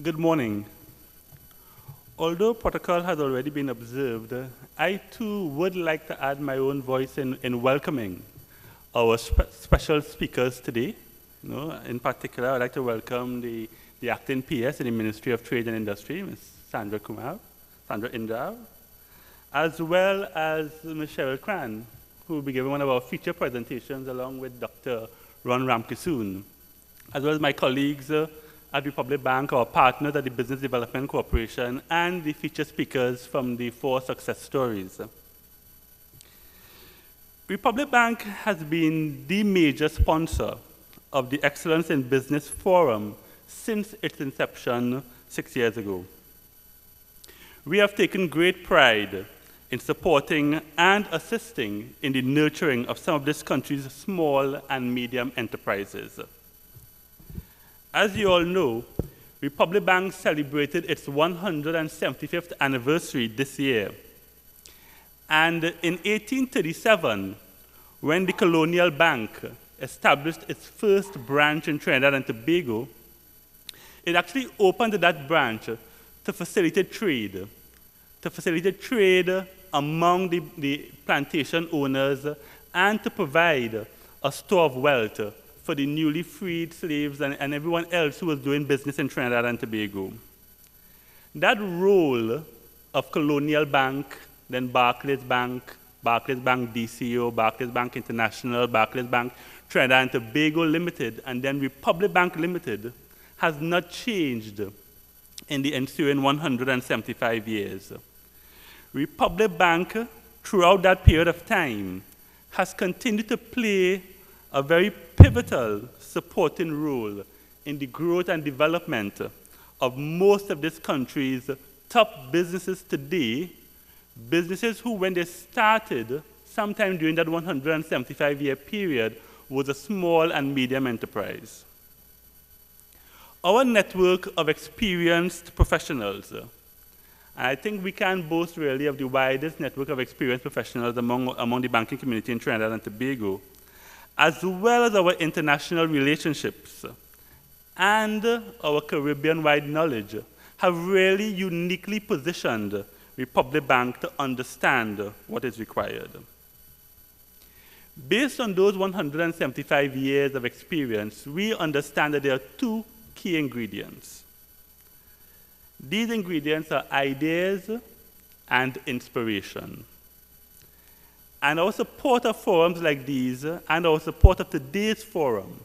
Good morning. Although protocol has already been observed, I too would like to add my own voice in welcoming our special speakers today. In particular, I'd like to welcome the acting PS in the Ministry of Trade and Industry, Ms. Sandra Indra, as well as Ms. Cheryl Cran, who will be giving one of our feature presentations along with Dr. Ron Ramkisoon, as well as my colleagues at Republic Bank, our partners at the Business Development Corporation, and the featured speakers from the 4 success stories. Republic Bank has been the major sponsor of the Excellence in Business Forum since its inception 6 years ago. We have taken great pride in supporting and assisting in the nurturing of some of this country's small and medium enterprises. As you all know, Republic Bank celebrated its 175th anniversary this year. And in 1837, when the Colonial Bank established its first branch in Trinidad and Tobago, it actually opened that branch to facilitate trade among the plantation owners and to provide a store of wealth for the newly freed slaves and everyone else who was doing business in Trinidad and Tobago. That role of Colonial Bank, then Barclays Bank DCO, Barclays Bank International, Barclays Bank Trinidad and Tobago Limited, and then Republic Bank Limited, has not changed in the ensuing 175 years. Republic Bank, throughout that period of time, has continued to play a very pivotal supporting role in the growth and development of most of this country's top businesses today, businesses who, when they started sometime during that 175-year period, was a small and medium enterprise. Our network of experienced professionals, I think we can boast really of the widest network of experienced professionals among the banking community in Trinidad and Tobago, as well as our international relationships and our Caribbean-wide knowledge, have really uniquely positioned Republic Bank to understand what is required. Based on those 175 years of experience, we understand that there are 2 key ingredients. These ingredients are ideas and inspiration. And our support of forums like these, and our support of today's forum,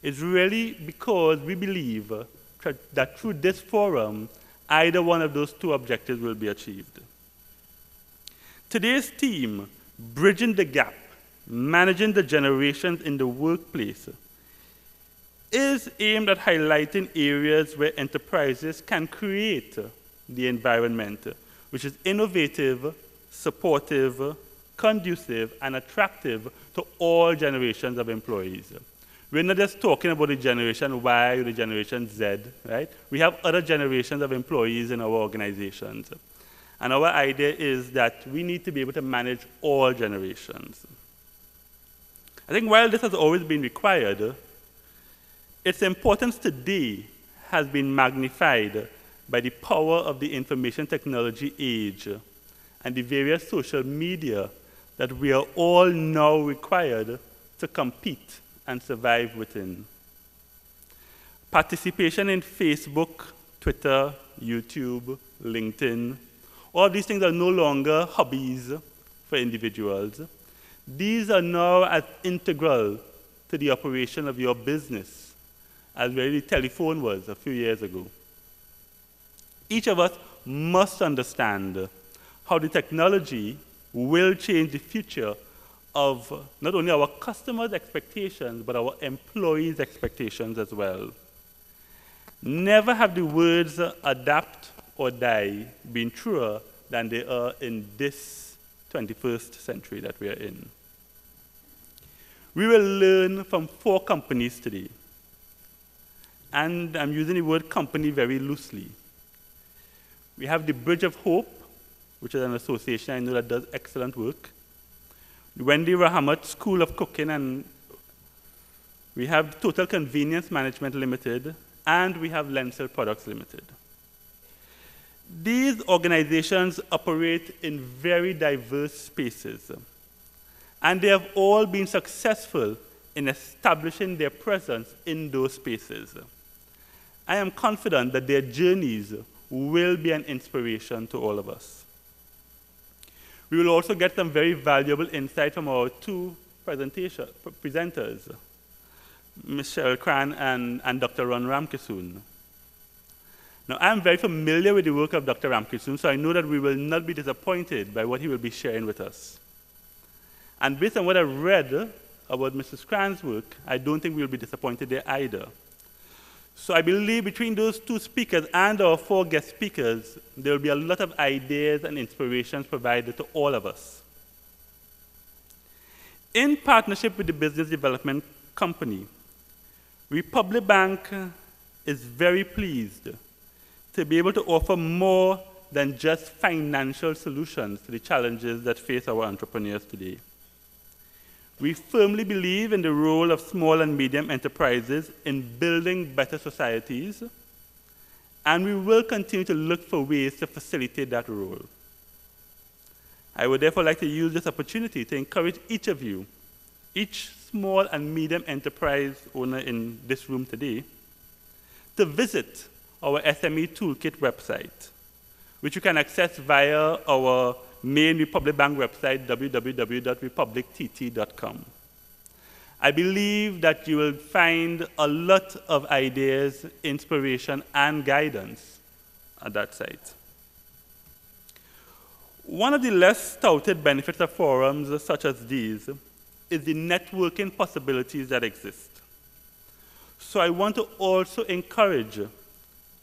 is really because we believe that through this forum, either one of those 2 objectives will be achieved. Today's theme, Bridging the Gap, Managing the Generations in the Workplace, is aimed at highlighting areas where enterprises can create the environment which is innovative, supportive, conducive, and attractive to all generations of employees. We're not just talking about the Generation Y or the Generation Z, right? We have other generations of employees in our organizations. And our idea is that we need to be able to manage all generations. I think while this has always been required, its importance today has been magnified by the power of the information technology age and the various social media that we are all now required to compete and survive within. Participation in Facebook, Twitter, YouTube, LinkedIn, all these things are no longer hobbies for individuals. These are now as integral to the operation of your business as really the telephone was a few years ago. Each of us must understand how the technology will change the future of not only our customers' expectations, but our employees' expectations as well. Never have the words adapt or die been truer than they are in this 21st century that we are in. We will learn from 4 companies today. And I'm using the word company very loosely. We have the Bridge of Hope, which is an association I know that does excellent work. The Wendy Rahamat School of Cooking, and we have Total Convenience Management Limited, and we have Lensil Products Limited. These organizations operate in very diverse spaces, and they have all been successful in establishing their presence in those spaces. I am confident that their journeys will be an inspiration to all of us. We will also get some very valuable insight from our two presenters, Michelle Cran and Dr. Ron Ramkisoon. Now, I'm very familiar with the work of Dr. Ramkisoon, so I know that we will not be disappointed by what he will be sharing with us. And based on what I've read about Mrs. Cran's work, I don't think we'll be disappointed there either. So I believe between those two speakers and our four guest speakers, there will be a lot of ideas and inspirations provided to all of us. In partnership with the Business Development Company, Republic Bank is very pleased to be able to offer more than just financial solutions to the challenges that face our entrepreneurs today. We firmly believe in the role of small and medium enterprises in building better societies, and we will continue to look for ways to facilitate that role. I would therefore like to use this opportunity to encourage each of you, each small and medium enterprise owner in this room today, to visit our SME Toolkit website, which you can access via our main Republic Bank website, www.republictt.com. I believe that you will find a lot of ideas, inspiration, and guidance at that site. One of the less touted benefits of forums such as these is the networking possibilities that exist. So I want to also encourage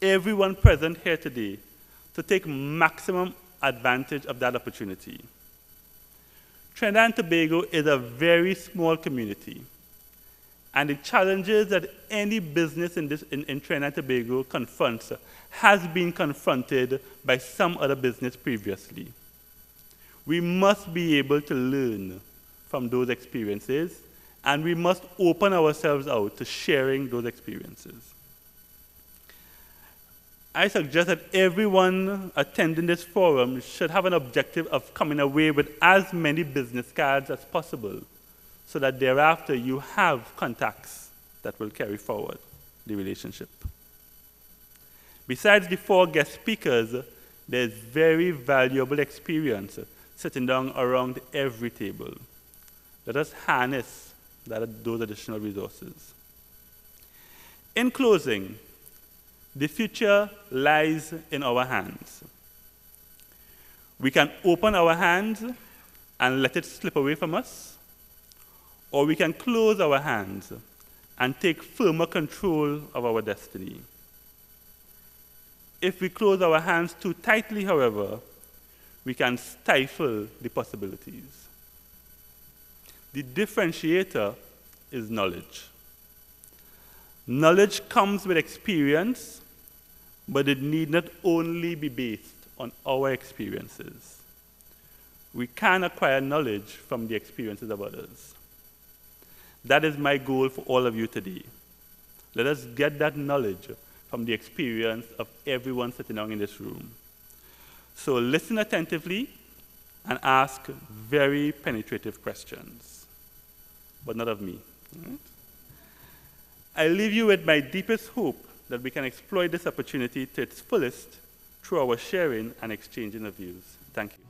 everyone present here today to take maximum advantage of that opportunity. Trinidad and Tobago is a very small community, and the challenges that any business in Trinidad and Tobago confronts has been confronted by some other business previously. We must be able to learn from those experiences, and we must open ourselves out to sharing those experiences. I suggest that everyone attending this forum should have an objective of coming away with as many business cards as possible, so that thereafter you have contacts that will carry forward the relationship. Besides the four guest speakers, there's very valuable experience sitting down around every table. Let us harness those additional resources. In closing, the future lies in our hands. We can open our hands and let it slip away from us, or we can close our hands and take firmer control of our destiny. If we close our hands too tightly, however, we can stifle the possibilities. The differentiator is knowledge. Knowledge comes with experience, but it need not only be based on our experiences. We can acquire knowledge from the experiences of others. That is my goal for all of you today. Let us get that knowledge from the experience of everyone sitting down in this room. So listen attentively and ask very penetrative questions, but not of me. All right? I leave you with my deepest hope that we can exploit this opportunity to its fullest through our sharing and exchanging of views. Thank you.